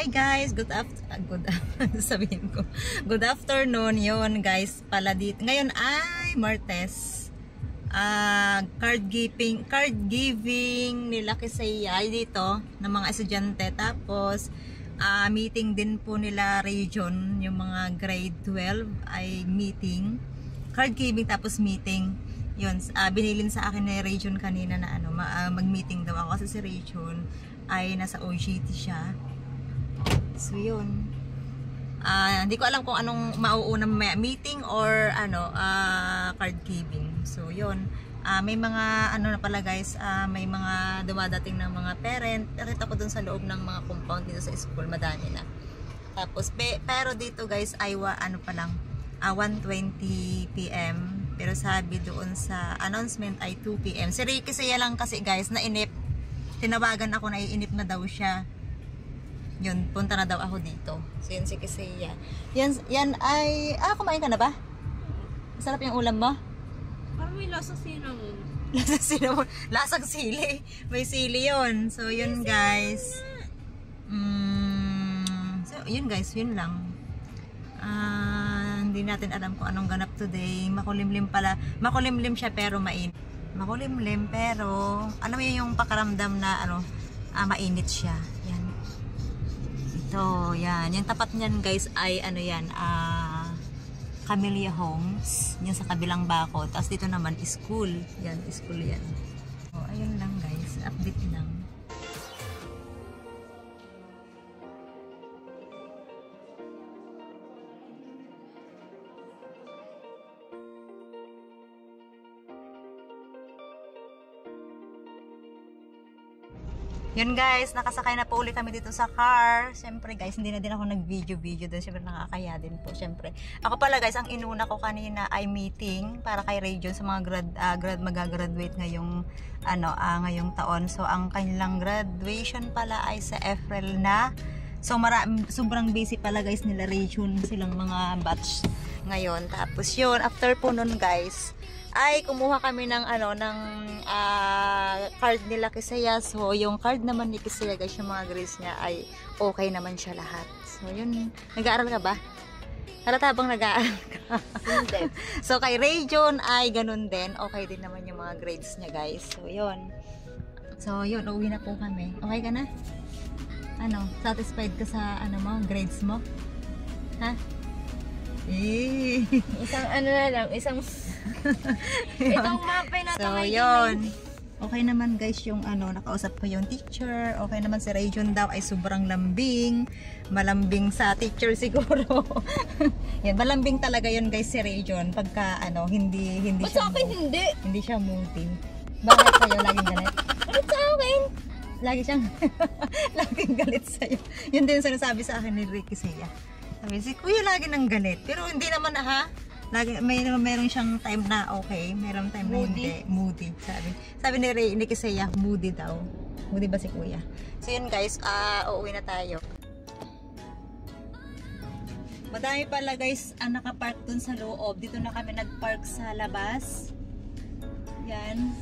Hi guys, sabihin ko. Good afternoon. Yon guys, pala dito. Ngayon ay Martes. Card giving nila kasi ay dito ng mga estudyante. Tapos meeting din po nila region, yung mga grade 12 ay meeting. Card giving tapos meeting. Yun, binilin sa akin ni region kanina na ano, mag-meeting daw ako kasi si region ay nasa OJT siya. So yun, hindi ko alam kung anong mauuna mamaya, meeting or ano, card giving. So yun, may mga ano na pala guys, may mga dumadating ng mga parent. Nakita ko dun sa loob ng mga compound dito sa school, madami na. Tapos pero dito guys ay ano pa lang, 1:20 PM. Pero sabi doon sa announcement ay 2 PM. Si Ricky siya lang kasi guys, nainip. Tinawagan ako, naiinip na daw siya. Yun, punta na daw ako dito. So yun si Kisaya. Yan ay, kumain ka na ba? Masarap yung ulam mo? Parang may lasang cinnamon. Lasang cinnamon? Lasang sili. May sili yun. So yun guys. So yun guys, yun lang. Hindi natin alam kung anong ganap today. Makulimlim pala. Makulimlim siya pero mainit. Makulimlim pero alam mo yung pakaramdam na ano, mainit siya. Yan. Ito, yan. Yung tapat niyan guys ay ano yan, Camellia Homes. Yan sa kabilang bako. Tapos dito naman school. Yan, school yan. So, ayun lang guys. Update lang. Yun guys, nakasakay na po ulit kami dito sa car. Siyempre guys, hindi na din ako nag-video doon. Siyempre nakakaya din po. Siyempre. Ako pala guys, ang inuna ko kanina ay meeting para kay Region sa mga mag-graduate ngayong ngayong taon. So ang kanilang graduation pala ay sa April na. So sobrang busy pala guys nila Region, silang mga batch ngayon. Tapos yun, after po nun guys, ay kumuha kami ng card nila Kisaya. So yung card naman ni Kisaya guys, yung mga grades niya ay okay naman siya lahat. So yun, nag-aaral ka ba? Halata bang nag-aaral ka? Hindi. So kay Region ay ganun din, okay din naman yung mga grades niya guys. So yun. So yun, uuwi na po kami. Okay ka na? Ano, satisfied ka sa grades mo? Ha? Isang na lang, isang itong mapa na ito. So yun, okay naman guys yung nakausap ko yung teacher. Okay naman si Region daw ay sobrang lambing. Malambing sa teacher siguro. Yan, malambing talaga yun guys si Region. Pagka hindi siya sa akin hindi siya moody. Bakit sa'yo laging galit? Bakit sa akin? Lagi siyang laging galit sa'yo. Yun din sinasabi sa akin ni Ricky Sia. Sabi, si Kuya lagi nang galit. Pero hindi naman lagi, mayroon siyang time na okay. Mayroon time moody. Na hindi. Moody. Sabi ni Kisaya, moody daw. Moody ba si Kuya? So yun guys, uuwi na tayo. Madami pala guys nakapark dun sa loob. Dito na kami nagpark sa labas. Yan.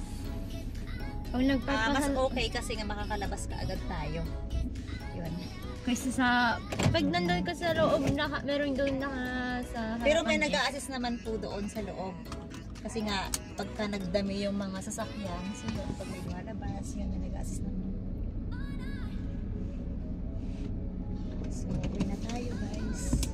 Pag nagpark mas okay kasi nga makakalabas ka agad tayo. Yun. Kasi pag nandun ka sa loob, meron doon sa harapan. Pero may nag-a-assist naman po doon sa loob. Kasi nga, pagka nagdami yung mga sasakyan, so yun, pag may lumalabas, yun, may nag-a-assist naman. So, uwi na tayo guys.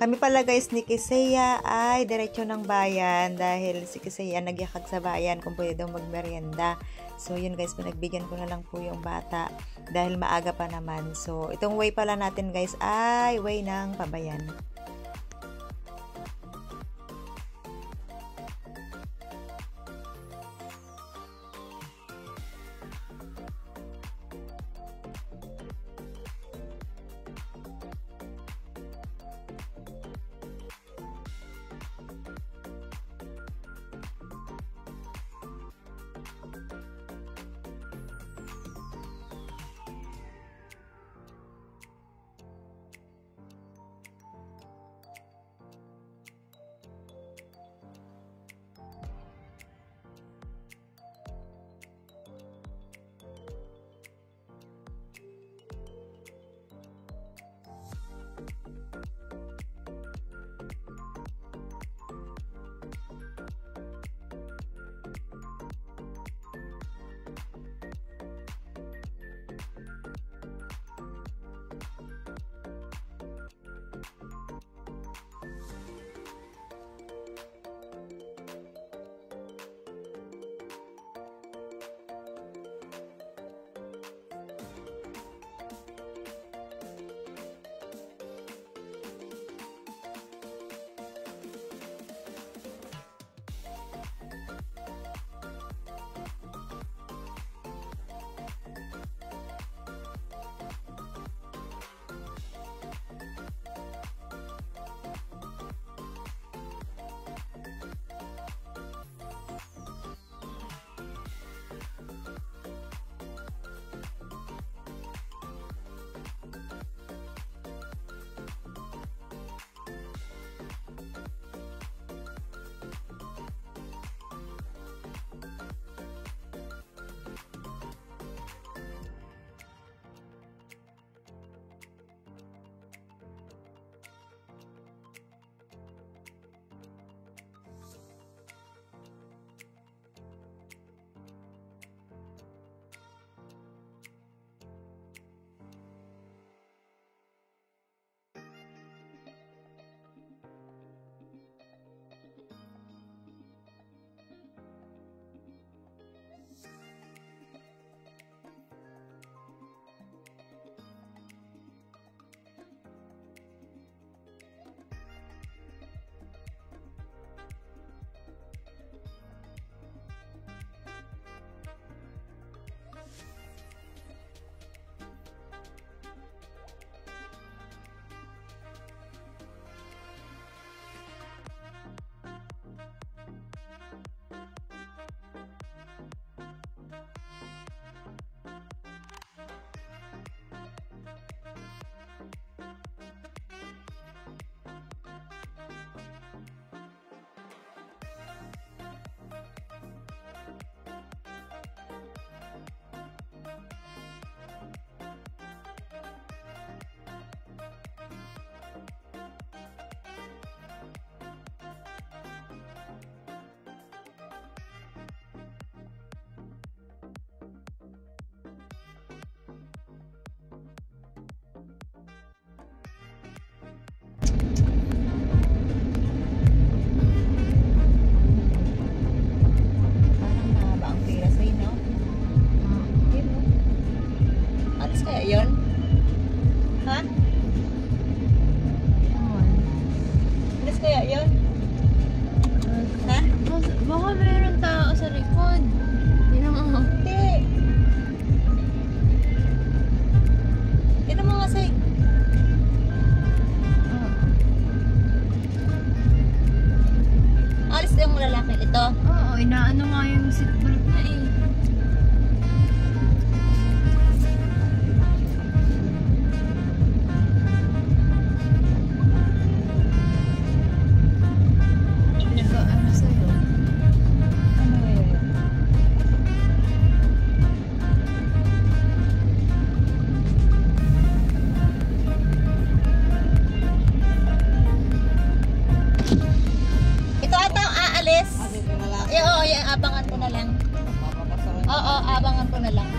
Kami pala guys ni Kisaya ay diretso ng bayan dahil si Kisaya nagyakag sa bayan kung pwede daw magmerienda. So yun guys, pinagbigyan ko na lang po yung bata dahil maaga pa naman. So itong way pala natin guys ay way ng pabayan. Inaano nga yung seatbelt na eh. Nag-ano sa'yo? Ano yun? Ito ata ang aalis. Oo, abangan ko na lang. Oo, abangan ko na lang.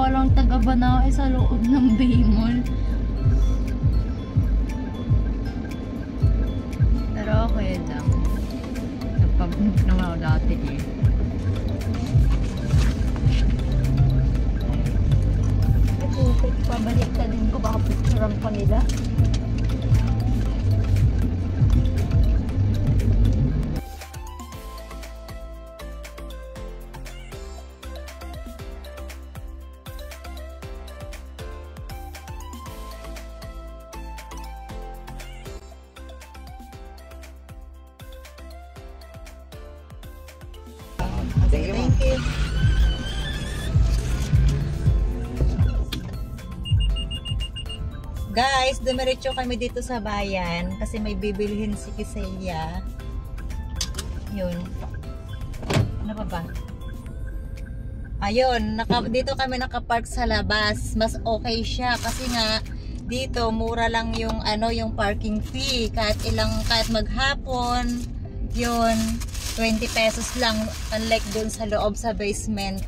palang taga-Banao sa loob ng Baymall. Pero okay lang. Nagpabunok naman ako dati eh. Pabalik na din ko, baka picturean pa nila. Thank you. Guys, dumiretso kami dito sa bayan kasi may bibilhin si Kisaya. Yun. Ano pa ba? Ayun, dito kami nakapark sa labas. Mas okay siya kasi nga dito mura lang yung yung parking fee. Kahit maghapon, yun 20 pesos lang, unlike dun sa loob sa basement.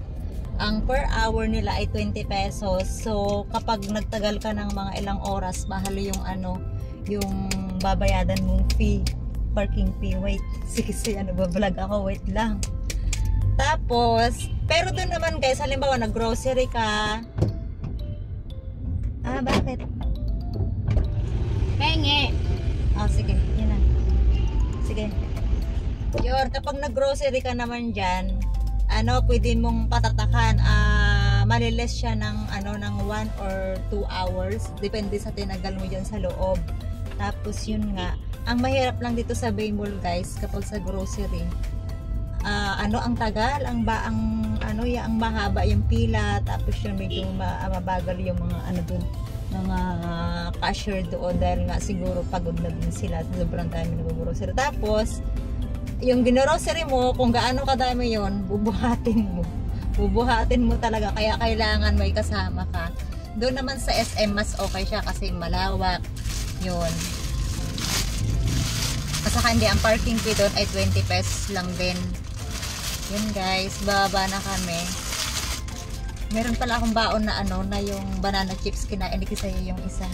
Ang per hour nila ay 20 pesos. So, kapag nagtagal ka ng mga ilang oras, mahal yung yung babayadan mong fee, parking fee. Wait, sige, babalag ako, wait lang. Tapos, pero doon naman guys, halimbawa nag-grocery ka. Bakit? Penge! Sige, yun na. Sige. Yun, kapag nag-grocery ka naman dyan, pwede mong patatakan, maliles siya ng 1 or 2 hours depende sa tinagal mo dyan sa loob. Tapos yun nga, ang mahirap lang dito sa Baymall guys, kapag sa grocery, ang tagal, ang mahaba yung pila, tapos yun medyo mabagal yung mga dun, mga cashier doon dahil nga siguro pagod na din sila, sobrang dami nag-grocery. Tapos yung ginogrocery mo, kung gaano kadami yon, bubuhatin mo talaga, kaya kailangan may kasama ka. Doon naman sa SM mas okay siya kasi malawak yun. Saka hindi, ang parking fee doon ay 20 pesos lang din. Yun guys, bababa na kami. Meron pala akong baon na na yung banana chips, kinain kasi yung isa,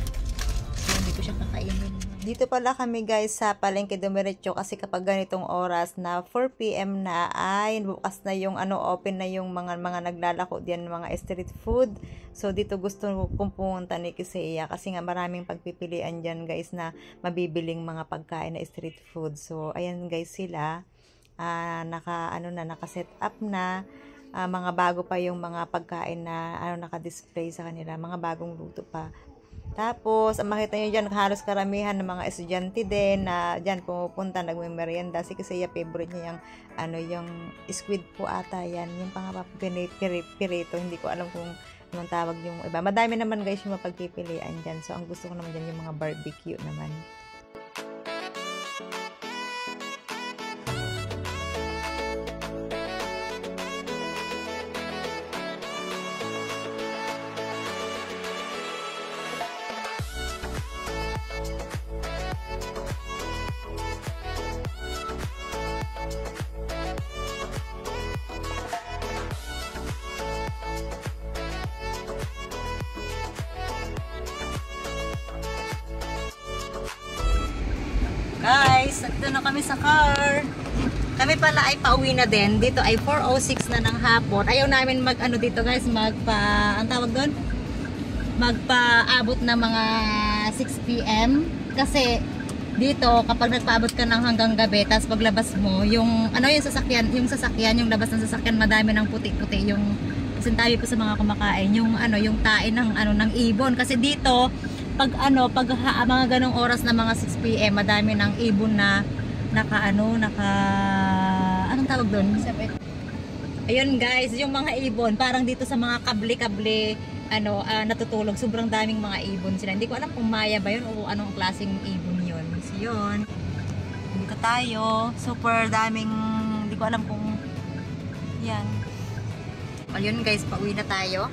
so hindi ko siya kakainin. Dito pala kami guys sa palengke dumiretso kasi kapag ganitong oras na 4 PM na ay bukas na yung open na yung mga naglalako diyan, mga street food. So dito gusto kong pumunta ni Kisaya kasi nga maraming pagpipilian diyan guys na mabibiling mga pagkain na street food. So ayan guys sila, naka-set up na, mga bago pa yung mga pagkain na naka-display sa kanila, mga bagong luto pa. Tapos, ang makita nyo dyan, halos karamihan ng mga estudyante din na dyan pumupunta, nagme-merienda. Kasi favorite niya yung squid po ata yan. Yung pirito, hindi ko alam kung anong tawag yung iba. Madami naman guys yung mapagpipilian dyan. So, ang gusto ko naman dyan yung mga barbecue naman. Guys, nandito na kami sa car. Kami pala ay pauwi na din. Dito ay 4:06 na ng hapon. Ayaw namin dito guys, ang tawag doon? Magpaabot na mga 6 PM. Kasi dito, kapag nagpaabot ka ng hanggang gabi, tapos paglabas mo, yung sasakyan, yung labas ng sasakyan, madami ng puti-puti. Yung tayo po sa mga kumakain, yung tae ng ibon. Kasi dito, pag mga ganong oras na mga 6 PM, madami ng ibon na anong tawag doon? Ayun guys, yung mga ibon, parang dito sa mga kable-kable natutulog, sobrang daming mga ibon sila. Hindi ko alam kung maya ba yun o anong klaseng ibon yun. So yun, dito tayo, super daming, hindi ko alam kung yan. Ayun guys, pauwi na tayo.